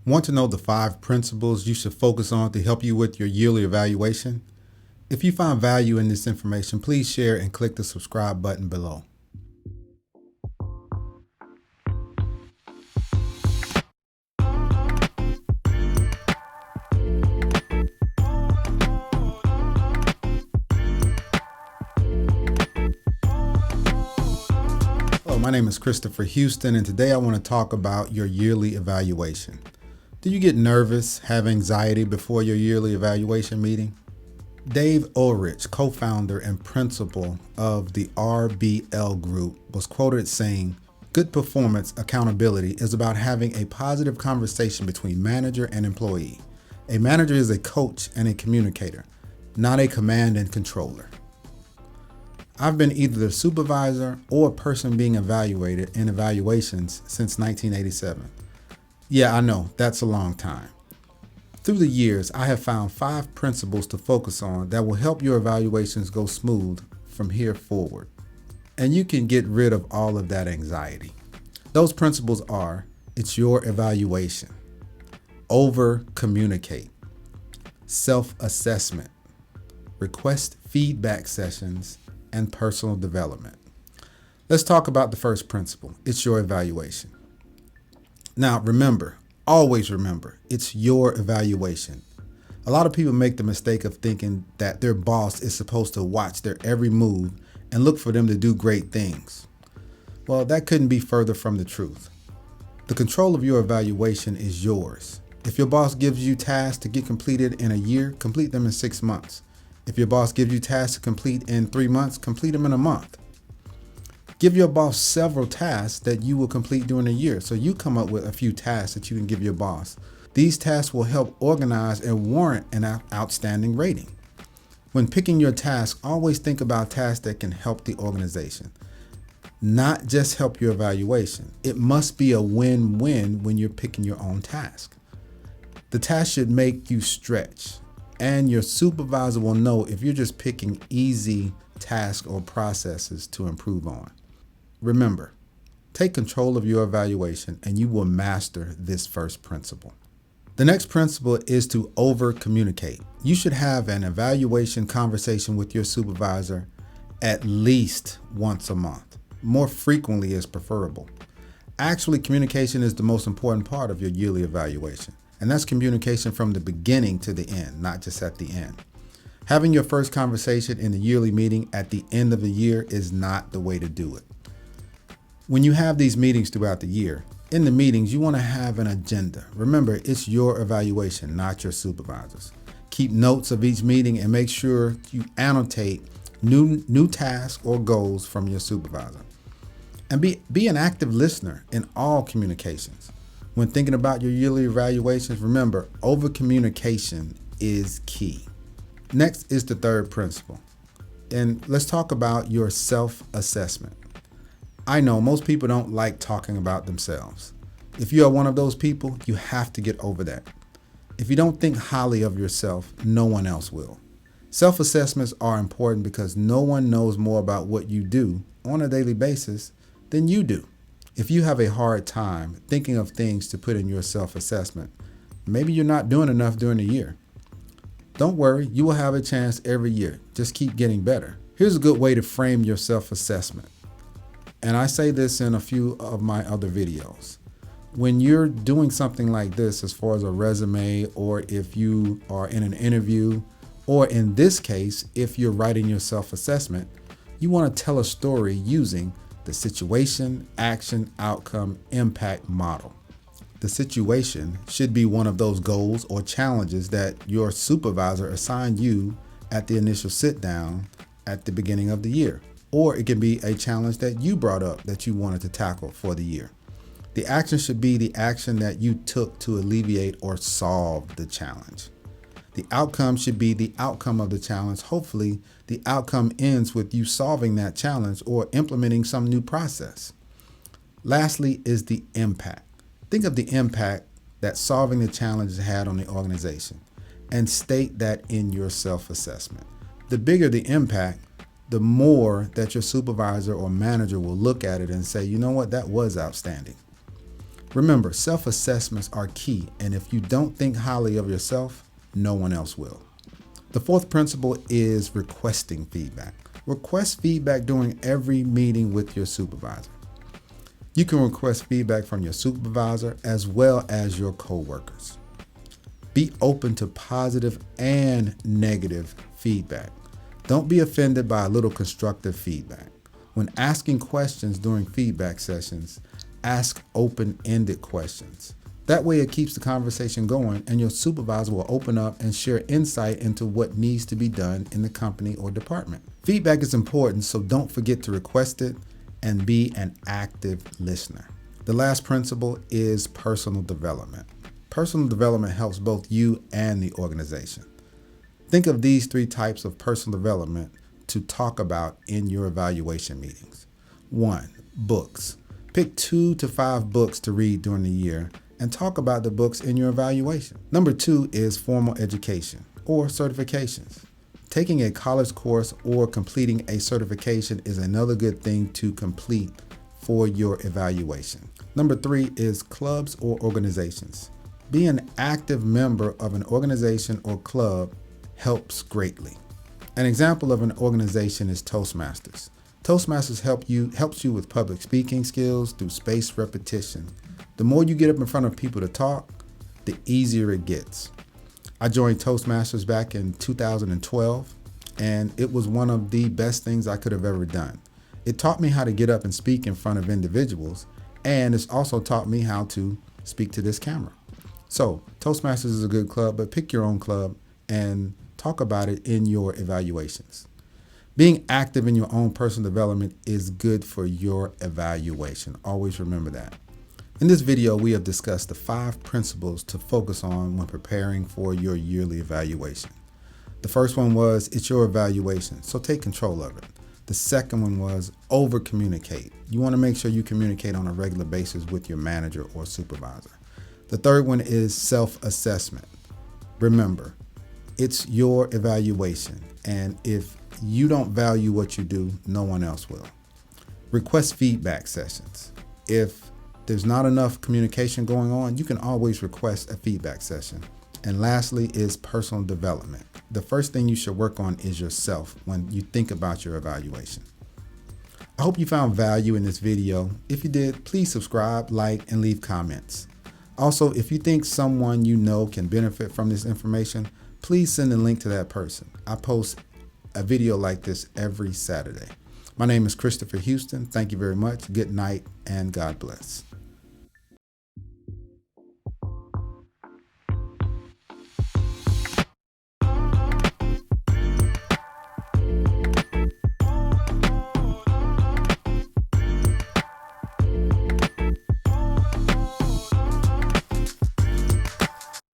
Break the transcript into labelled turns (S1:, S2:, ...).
S1: Want to know the 5 principles you should focus on to help you with your yearly evaluation? If you find value in this information, please share and click the subscribe button below. Hello, my name is Christopher Houston, and today I want to talk about your yearly evaluation. Do you get nervous, have anxiety before your yearly evaluation meeting? Dave Ulrich, co-founder and principal of the RBL Group, was quoted saying, "Good performance accountability is about having a positive conversation between manager and employee. A manager is a coach and a communicator, not a command and controller." I've been either the supervisor or person being evaluated in evaluations since 1987. Yeah, I know, that's a long time. Through the years, I have found 5 principles to focus on that will help your evaluations go smooth from here forward. And you can get rid of all of that anxiety. Those principles are: it's your evaluation, over-communicate, self-assessment, request feedback sessions, and personal development. Let's talk about the first principle. It's your evaluation. Now remember, always remember, it's your evaluation. A lot of people make the mistake of thinking that their boss is supposed to watch their every move and look for them to do great things. Well, that couldn't be further from the truth. The control of your evaluation is yours. If your boss gives you tasks to get completed in a year, complete them in 6 months. If your boss gives you tasks to complete in 3 months, complete them in a month. Give your boss several tasks that you will complete during a year, so you come up with a few tasks that you can give your boss. These tasks will help organize and warrant an outstanding rating. When picking your tasks, always think about tasks that can help the organization, not just help your evaluation. It must be a win-win when you're picking your own task. The task should make you stretch, and your supervisor will know if you're just picking easy tasks or processes to improve on. Remember, take control of your evaluation and you will master this first principle. The next principle is to over-communicate. You should have an evaluation conversation with your supervisor at least once a month. More frequently is preferable. Actually, communication is the most important part of your yearly evaluation, and that's communication from the beginning to the end, not just at the end. Having your first conversation in the yearly meeting at the end of the year is not the way to do it. When you have these meetings throughout the year, in the meetings, you want to have an agenda. Remember, it's your evaluation, not your supervisor's. Keep notes of each meeting and make sure you annotate new tasks or goals from your supervisor. And be an active listener in all communications. When thinking about your yearly evaluations, remember, over-communication is key. Next is the third principle. And let's talk about your self-assessment. I know most people don't like talking about themselves. If you are one of those people, you have to get over that. If you don't think highly of yourself, no one else will. Self-assessments are important because no one knows more about what you do on a daily basis than you do. If you have a hard time thinking of things to put in your self-assessment, maybe you're not doing enough during the year. Don't worry, you will have a chance every year. Just keep getting better. Here's a good way to frame your self-assessment. And I say this in a few of my other videos. When you're doing something like this, as far as a resume, or if you are in an interview, or in this case, if you're writing your self-assessment, you want to tell a story using the situation, action, outcome, impact model. The situation should be one of those goals or challenges that your supervisor assigned you at the initial sit down at the beginning of the year. Or it can be a challenge that you brought up that you wanted to tackle for the year. The action should be the action that you took to alleviate or solve the challenge. The outcome should be the outcome of the challenge. Hopefully, the outcome ends with you solving that challenge or implementing some new process. Lastly is the impact. Think of the impact that solving the challenge has had on the organization and state that in your self-assessment. The bigger the impact, the more that your supervisor or manager will look at it and say, you know what, that was outstanding. Remember, self-assessments are key, and if you don't think highly of yourself, no one else will. The fourth principle is requesting feedback. Request feedback during every meeting with your supervisor. You can request feedback from your supervisor as well as your coworkers. Be open to positive and negative feedback. Don't be offended by a little constructive feedback. When asking questions during feedback sessions, ask open-ended questions. That way it keeps the conversation going and your supervisor will open up and share insight into what needs to be done in the company or department. Feedback is important, so don't forget to request it and be an active listener. The last principle is personal development. Personal development helps both you and the organization. Think of these 3 types of personal development to talk about in your evaluation meetings. 1, books. Pick 2 to 5 books to read during the year and talk about the books in your evaluation. Number 2 is formal education or certifications. Taking a college course or completing a certification is another good thing to complete for your evaluation. Number 3 is clubs or organizations. Being an active member of an organization or club helps greatly. An example of an organization is Toastmasters. Toastmasters helps you with public speaking skills through spaced repetition. The more you get up in front of people to talk, the easier it gets. I joined Toastmasters back in 2012, and it was one of the best things I could have ever done. It taught me how to get up and speak in front of individuals, and it's also taught me how to speak to this camera. So Toastmasters is a good club, but pick your own club and talk about it in your evaluations. Being active in your own personal development is good for your evaluation. Always remember that. In this video, we have discussed the 5 principles to focus on when preparing for your yearly evaluation. The first one was, it's your evaluation, so take control of it. The second one was over communicate. You want to make sure you communicate on a regular basis with your manager or supervisor. The third one is self-assessment. Remember, it's your evaluation, and if you don't value what you do, no one else will. Request feedback sessions. If there's not enough communication going on, you can always request a feedback session. And lastly is personal development. The first thing you should work on is yourself when you think about your evaluation. I hope you found value in this video. If you did, please subscribe, like, and leave comments. Also, if you think someone you know can benefit from this information, please send a link to that person. I post a video like this every Saturday. My name is Christopher Houston. Thank you very much. Good night and God bless.